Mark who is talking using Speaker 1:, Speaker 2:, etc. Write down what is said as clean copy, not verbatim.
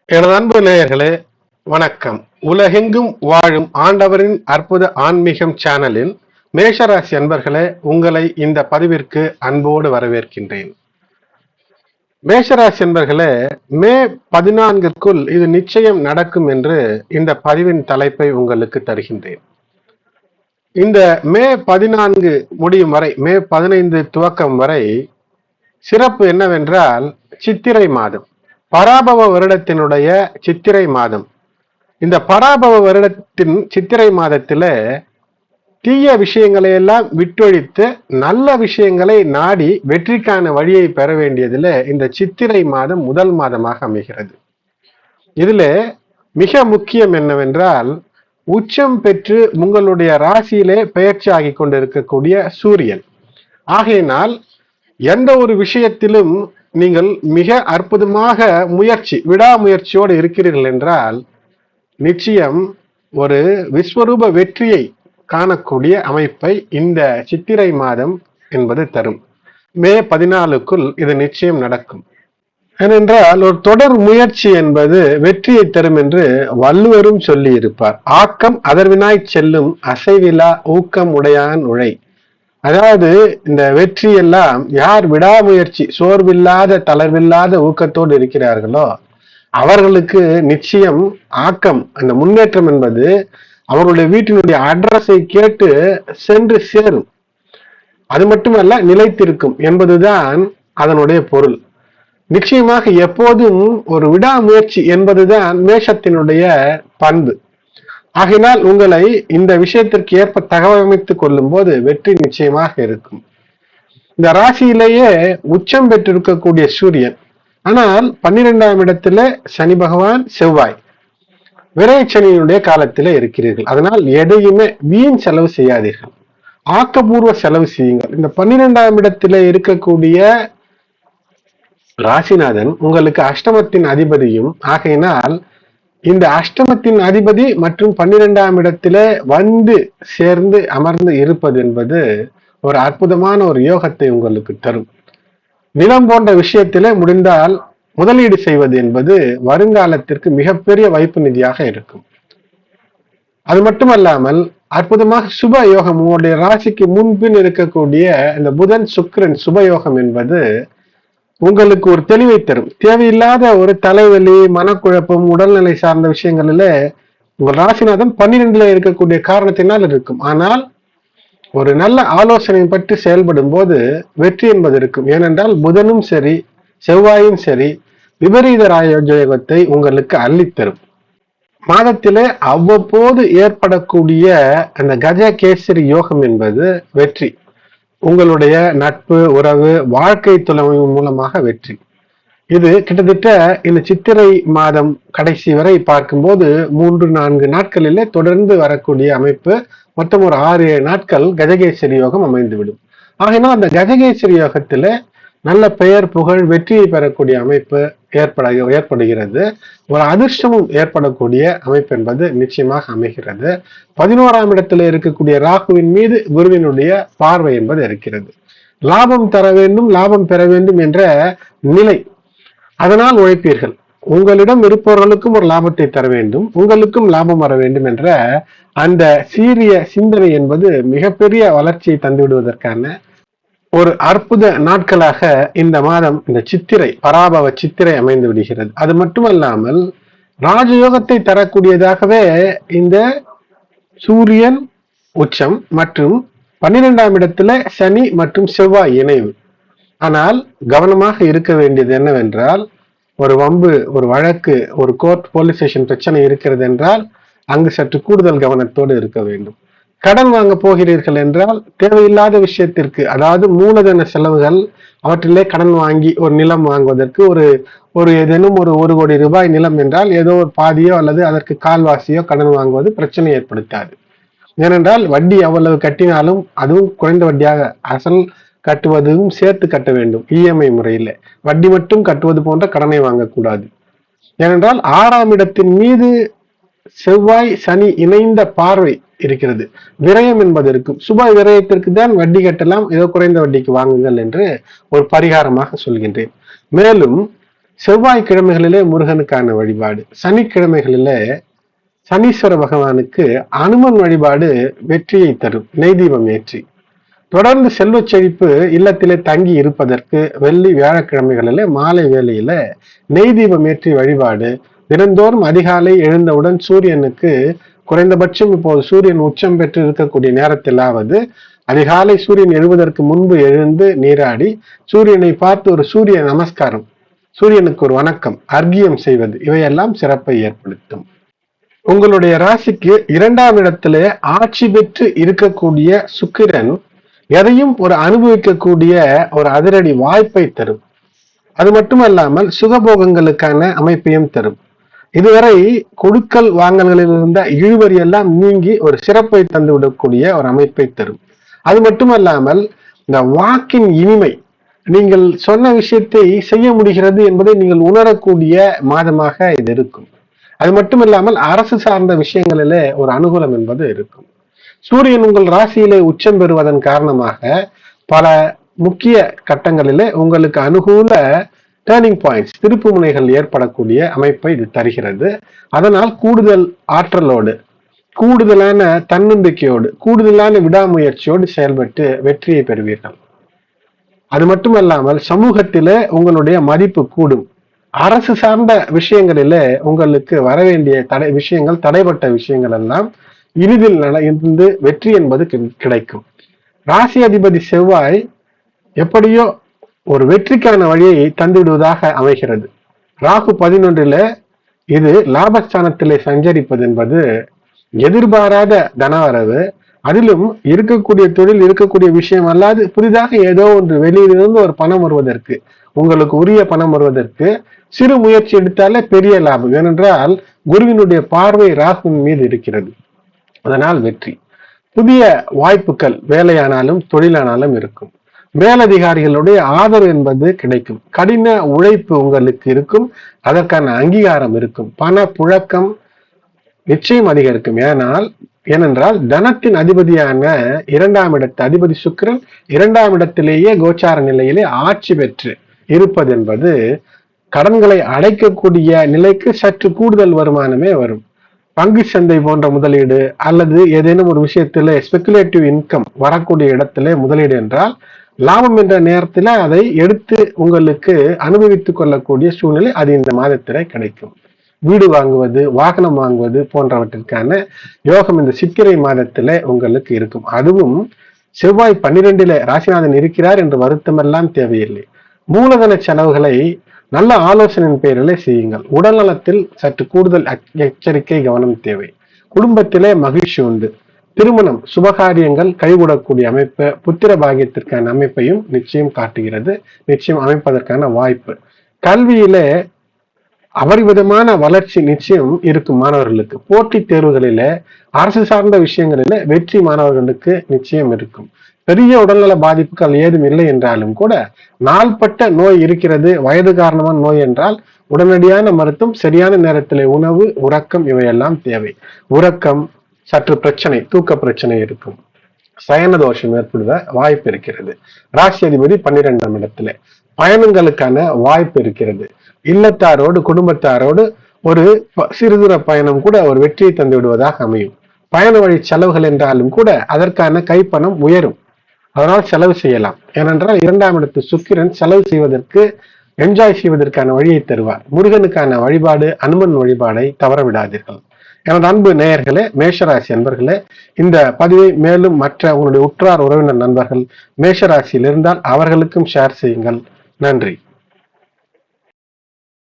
Speaker 1: எனது அன்பு நேயர்களே, வணக்கம். உலகெங்கும் வாழும் ஆண்டவரின் அற்புத ஆன்மீகம் சேனலில் மேஷராசி அன்பர்களே, உங்களை இந்த பதிவிற்கு அன்போடு வரவேற்கின்றேன். மேஷராசி அன்பர்களே, மே 14க்குள் இது நிச்சயம் நடக்கும் என்று இந்த பதிவின் தலைப்பை உங்களுக்கு தருகின்றேன். இந்த மே 14 முடியும் வரை, மே 15 துவக்கம் வரை சிறப்பு என்னவென்றால் சித்திரை மாதம், பராபவ வருடத்தினுடைய சித்திரை மாதம். இந்த பராபவ வருடத்தின் சித்திரை மாதத்தில தீய விஷயங்களை எல்லாம் விட்டொழித்து நல்ல விஷயங்களை நாடி வெற்றிக்கான வழியை பெற வேண்டியதில் இந்த சித்திரை மாதம் முதல் மாதமாக அமைகிறது. இதுல மிக முக்கியம் என்னவென்றால், உச்சம் பெற்று உங்களுடைய ராசியிலே பெயர்ச்சி ஆகி கொண்டிருக்கக்கூடிய சூரியன். ஆகையினால் எந்த ஒரு விஷயத்திலும் நீங்கள் மிக அற்புதமாக விடாமுயற்சியோடு இருக்கிறீர்கள் என்றால் நிச்சயம் ஒரு விஸ்வரூப வெற்றியை காணக்கூடிய அமைப்பை இந்த சித்திரை மாதம் என்பது தரும். மே 14க்குள் இது நிச்சயம் நடக்கும். ஏனென்றால் ஒரு தொடர் முயற்சி என்பது வெற்றியை தரும் என்று வள்ளுவரும் சொல்லி இருப்பார். ஆக்கம் அதர்வினாய் செல்லும் அசைவிலா ஊக்கம் உடையான் உழை. அதாவது இந்த வெற்றி எல்லாம் யார் விடாமுயற்சி, சோர்வில்லாத தளர்வில்லாத ஊக்கத்தோடு இருக்கிறார்களோ அவர்களுக்கு நிச்சயம் ஆக்கம், அந்த முன்னேற்றம் என்பது அவர்களுடைய வீட்டினுடைய அட்ரஸை கேட்டு சென்று சேரும். அது மட்டுமல்ல, நிலைத்திருக்கும் என்பதுதான் அதனுடைய பொருள். நிச்சயமாக எப்போதும் ஒரு விடாமுயற்சி என்பதுதான் மேஷத்தினுடைய பண்பு. ஆகினால் உங்களை இந்த விஷயத்திற்கு ஏற்ப தகவமைத்துக் கொள்ளும் போது வெற்றி நிச்சயமாக இருக்கும். இந்த ராசியிலேயே உச்சம் பெற்றிருக்கக்கூடிய சூரியன், ஆனால் 12ஆம் இடத்துல சனி பகவான், செவ்வாய் விரைச்சனியினுடைய காலத்தில இருக்கிறீர்கள். அதனால் எதையுமே வீண் செலவு செய்யாதீர்கள், ஆக்கப்பூர்வ செலவு செய்யுங்கள். இந்த 12ஆம் இடத்துல இருக்கக்கூடிய ராசிநாதன் உங்களுக்கு அஷ்டமத்தின் அதிபதியும் ஆகையினால் இந்த அஷ்டமத்தின் அதிபதி மற்றும் 12ஆம் இடத்திலே வந்து சேர்ந்து அமர்ந்து இருப்பது என்பது ஒரு அற்புதமான ஒரு யோகத்தை உங்களுக்கு தரும். நிலம் போன்ற விஷயத்திலே முடிந்தால் முதலீடு செய்வது என்பது வருங்காலத்திற்கு மிகப்பெரிய வைப்பு நிதியாக இருக்கும். அது மட்டுமல்லாமல் அற்புதமாக சுப யோகம், உங்களுடைய ராசிக்கு முன்பின் இருக்கக்கூடிய இந்த புதன் சுக்கிரன் சுபயோகம் என்பது உங்களுக்கு ஒரு தெளிவை தரும். தேவையில்லாத ஒரு தலைவலி, மனக்குழப்பம், உடல்நிலை சார்ந்த விஷயங்களில உங்கள் ராசிநாதன் 12ல இருக்கக்கூடிய காரணத்தினால் இருக்கும். ஆனால் ஒரு நல்ல ஆலோசனை பற்றி செயல்படும் போது வெற்றி என்பது இருக்கும். ஏனென்றால் புதனும் சரி செவ்வாயும் சரி விபரீத ராஜயோகத்தை உங்களுக்கு அள்ளித்தரும். மாதத்திலே அவ்வப்போது ஏற்படக்கூடிய அந்த கஜ கேசரி யோகம் என்பது வெற்றி. உங்களுடைய நட்பு, உறவு, வாழ்க்கை துணை மூலமாக வெற்றி. இது கிட்டத்தட்ட இந்த சித்திரை மாதம் கடைசி வரை பார்க்கும்போது 3-4 நாட்களிலே தொடர்ந்து வரக்கூடிய அமைப்பு. மொத்தம் ஒரு 6-7 நாட்கள் கஜகேசரி யோகம் அமைந்துவிடும். ஆகினால் அந்த கஜகேசரி யோகத்தில நல்ல பெயர், புகழ், வெற்றியை பெறக்கூடிய அமைப்பு ஏற்படுகிறது. ஒரு அதிர்ஷ்டமும் ஏற்படக்கூடிய அமைப்பு என்பது நிச்சயமாக அமைகிறது. 11ஆம் இடத்துல இருக்கக்கூடிய ராகுவின் மீது குருவினுடைய பார்வை என்பது இருக்கிறது. லாபம் தர வேண்டும், லாபம் பெற வேண்டும் என்ற நிலை, அதனால் உழைப்பீர்கள். உங்களிடம் இருப்பவர்களுக்கும் ஒரு லாபத்தை தர வேண்டும், உங்களுக்கும் லாபம் வர வேண்டும் என்ற அந்த சீரிய சிந்தனை என்பது மிகப்பெரிய வளர்ச்சியை தந்துவிடுவதற்கான ஒரு அற்புத நாட்களாக இந்த மாதம், இந்த சித்திரை, பராபவ சித்திரை அமைந்து விடுகிறது. அது மட்டுமல்லாமல் ராஜயோகத்தை தரக்கூடியதாகவே இந்த சூரியன் உச்சம் மற்றும் 12ஆம் இடத்துல சனி மற்றும் செவ்வாய் இணைவு. ஆனால் கவனமாக இருக்க வேண்டியது என்னவென்றால், ஒரு வம்பு, ஒரு வழக்கு, ஒரு கோர்ட், போலீஸ் ஸ்டேஷன் பிரச்சனை இருக்கிறது என்றால் அங்கு சற்று கூடுதல் கவனத்தோடு இருக்க வேண்டும். கடன் வாங்க போகிறீர்கள் என்றால் தேவையில்லாத விஷயத்திற்கு, அதாவது மூலதன செலவுகள், அவற்றிலே கடன் வாங்கி ஒரு நிலம் வாங்குவதற்கு ஒரு ஏதேனும் ஒரு 1 கோடி ரூபாய் நிலம் என்றால் ஏதோ ஒரு பாதியோ அல்லது அதற்கு கால்வாசியோ கடன் வாங்குவது பிரச்சனை ஏற்படுத்தாது. ஏனென்றால் வட்டி எவ்வளவு கட்டினாலும் அதுவும் குறைந்த வட்டியாக, அசல் கட்டுவதும் சேர்த்து கட்ட வேண்டும். இஎம்ஐ முறையில் வட்டி மட்டும் கட்டுவது போன்ற கடனை வாங்கக்கூடாது. ஏனென்றால் 6ஆம் இடத்தின் மீது செவ்வாய் சனி இணைந்த பார்வை இருக்கிறது. விரயம் என்பது இருக்கும். சுப விரயத்திற்கு தான் வட்டி கட்டலாம், ஏதோ குறைந்த வட்டிக்கு வாங்குங்கள் என்று ஒரு பரிகாரமாக சொல்கின்றேன். மேலும் செவ்வாய்க்கிழமைகளிலே முருகனுக்கான வழிபாடு, சனிக்கிழமைகளிலே சனீஸ்வர பகவானுக்கு அனுமன் வழிபாடு வெற்றியை தரும். நெய் தீபம் ஏற்றி தொடர்ந்து செல்வ செழிப்பு இல்லத்திலே தங்கி இருப்பதற்கு வெள்ளி வியாழக்கிழமைகளிலே மாலை வேளையில நெய் தீபம் ஏற்றி வழிபாடு. தினந்தோறும் அதிகாலை எழுந்தவுடன் சூரியனுக்கு குறைந்தபட்சம் இப்போது சூரியன் உச்சம் பெற்று இருக்கக்கூடிய நேரத்திலாவது அதிகாலை சூரியன் எழுவதற்கு முன்பு எழுந்து நீராடி சூரியனை பார்த்து ஒரு சூரிய நமஸ்காரம், சூரியனுக்கு ஒரு வணக்கம், அர்க்கியம் செய்வது, இவையெல்லாம் சிறப்பை ஏற்படுத்தும். உங்களுடைய ராசிக்கு 2ஆம் இடத்திலே ஆட்சி பெற்று இருக்கக்கூடிய சுக்கிரன் எதையும் ஒரு அனுபவிக்கக்கூடிய ஒரு அதிரடி வாய்ப்பை தரும். அது மட்டுமல்லாமல் சுகபோகங்களுக்கான அமைப்பையும் தரும். இதுவரை கொடுக்கல் வாங்கல்களில் இருந்த இழுவரி எல்லாம் நீங்கி ஒரு சிறப்பை தந்து விடக்கூடிய ஒரு அமைப்பை தரும். அது மட்டுமல்லாமல் இந்த வாக்கின் இனிமை, நீங்கள் சொன்ன விஷயத்தை செய்ய முடிகிறது என்பதை நீங்கள் உணரக்கூடிய மாதமாக இது இருக்கும். அது மட்டுமில்லாமல் அரசு சார்ந்த விஷயங்களிலே ஒரு அனுகூலம் என்பது இருக்கும். சூரியன் உங்கள் ராசியிலே உச்சம் பெறுவதன் காரணமாக பல முக்கிய கட்டங்களிலே உங்களுக்கு அனுகூல டேர்னிங் பாயிண்ட்ஸ், திருப்பு முனைகள் ஏற்படக்கூடிய அமைப்பை இது தருகிறது. அதனால் கூடுதல் ஆற்றலோடு, கூடுதலான தன்னம்பிக்கையோடு, கூடுதலான விடாமுயற்சியோடு செயல்பட்டு வெற்றியை பெறுவீர்கள். அது மட்டுமல்லாமல் சமூகத்திலே உங்களுடைய மதிப்பு கூடும். அரசு சார்ந்த விஷயங்களிலே உங்களுக்கு வரவேண்டிய விஷயங்கள், தடைப்பட்ட விஷயங்கள் எல்லாம் இறுதியில் இருந்து வெற்றி என்பது கிடைக்கும். ராசி அதிபதி செவ்வாய் எப்படியோ ஒரு வெற்றிக்கான வழியை தந்துவிடுவதாக அமைகிறது. ராகு 11 இது லாபஸ்தானத்திலே சஞ்சரிப்பது என்பது எதிர்பாராத தனவரவு. அதிலும் இருக்கக்கூடிய தொழில், இருக்கக்கூடிய விஷயம் அல்லாது புதிதாக ஏதோ ஒன்று வெளியிலிருந்து ஒரு பணம் வருவதற்கு, உங்களுக்கு உரிய பணம் வருவதற்கு சிறு முயற்சி எடுத்தாலே பெரிய லாபம். ஏனென்றால் குருவினுடைய பார்வை ராகுவின் மீது இருக்கிறது. அதனால் வெற்றி. புதிய வாய்ப்புகள் வேலையானாலும் தொழிலானாலும் இருக்கும். மேலதிகாரிகளுடைய ஆதரவு என்பது கிடைக்கும். கடின உழைப்பு உங்களுக்கு இருக்கும், அதற்கான அங்கீகாரம் இருக்கும். பண புழக்கம் நிச்சயம் அதிகரிக்கும். ஏனென்றால் தனத்தின் அதிபதியான 2ஆம் இடத்து அதிபதி சுக்கிரன் 2ஆம் இடத்திலேயே கோச்சார நிலையிலே ஆட்சி பெற்று இருப்பது என்பது கடன்களை அடைக்கக்கூடிய நிலைக்கு சற்று கூடுதல் வருமானமே வரும். பங்கு சந்தை போன்ற முதலீடு அல்லது ஏதேனும் ஒரு விஷயத்துல ஸ்பெகுலேட்டிவ் இன்கம் வரக்கூடிய இடத்துல முதலீடு என்றால் லாபம் என்ற நேரத்துல அதை எடுத்து உங்களுக்கு அனுபவித்துக் கொள்ளக்கூடிய சூழ்நிலை அது இந்த மாதத்திலே கிடைக்கும். வீடு வாங்குவது, வாகனம் வாங்குவது போன்றவற்றிற்கான யோகம் இந்த சித்திரை மாதத்திலே உங்களுக்கு இருக்கும். அதுவும் செவ்வாய் 12 ராசிநாதன் இருக்கிறார் என்று வருத்தமெல்லாம் தேவையில்லை. மூலதன செலவுகளை நல்ல ஆலோசனையின் பெயரிலே செய்யுங்கள். உடல் நலத்தில் சற்று கூடுதல் எச்சரிக்கை, கவனம் தேவை. குடும்பத்திலே மகிழ்ச்சி உண்டு. திருமணம், சுபகாரியங்கள் கைகூடக்கூடிய அமைப்பு, புத்திர பாகியத்திற்கான அமைப்பையும் நிச்சயம் காட்டுகிறது. நிச்சயம் அமைப்பதற்கான வாய்ப்பு. கல்வியிலே அபரிவிதமான வளர்ச்சி நிச்சயம் இருக்கும் மாணவர்களுக்கு. போட்டித் தேர்வுகளிலே, அரசு சார்ந்த விஷயங்களிலே வெற்றி மாணவர்களுக்கு நிச்சயம் இருக்கும். பெரிய உடல்நல பாதிப்புகள் ஏதும் இல்லை என்றாலும் கூட நாள்பட்ட நோய் இருக்கிறது, வயது காரணமான நோய் என்றால் உடனடியான மருத்துவம், சரியான நேரத்திலே உணவு, உறக்கம் இவையெல்லாம் தேவை. உறக்கம் சற்று பிரச்சனை, தூக்க பிரச்சனை இருக்கும். சயன தோஷம் ஏற்படுவ வாய்ப்பு இருக்கிறது. ராசி அதிபதி 12ஆம் இடத்துல பயணங்களுக்கான வாய்ப்பு இருக்கிறது. இல்லத்தாரோடு, குடும்பத்தாரோடு ஒரு சிறுதூர பயணம் கூட ஒரு வெற்றியை தந்து விடுவதாக அமையும். பயண வழி செலவுகள் என்றாலும் கூட அதற்கான கைப்பணம் உயரும். அதனால் செலவு செய்யலாம். ஏனென்றால் 2ஆம் இடத்து சுக்கிரன் செலவு செய்வதற்கு, என்ஜாய் செய்வதற்கான வழியை தருவார். முருகனுக்கான வழிபாடு, அனுமன் வழிபாடை தவற விடாதீர்கள். எனது அன்பு நேயர்களே, மேஷராசி அன்பர்களே, இந்த பதிவை மேலும் மற்ற உங்களுடைய உற்றார் உறவினர் நண்பர்கள் மேஷராசியில் இருந்தால் அவர்களுக்கும் ஷேர் செய்யுங்கள். நன்றி.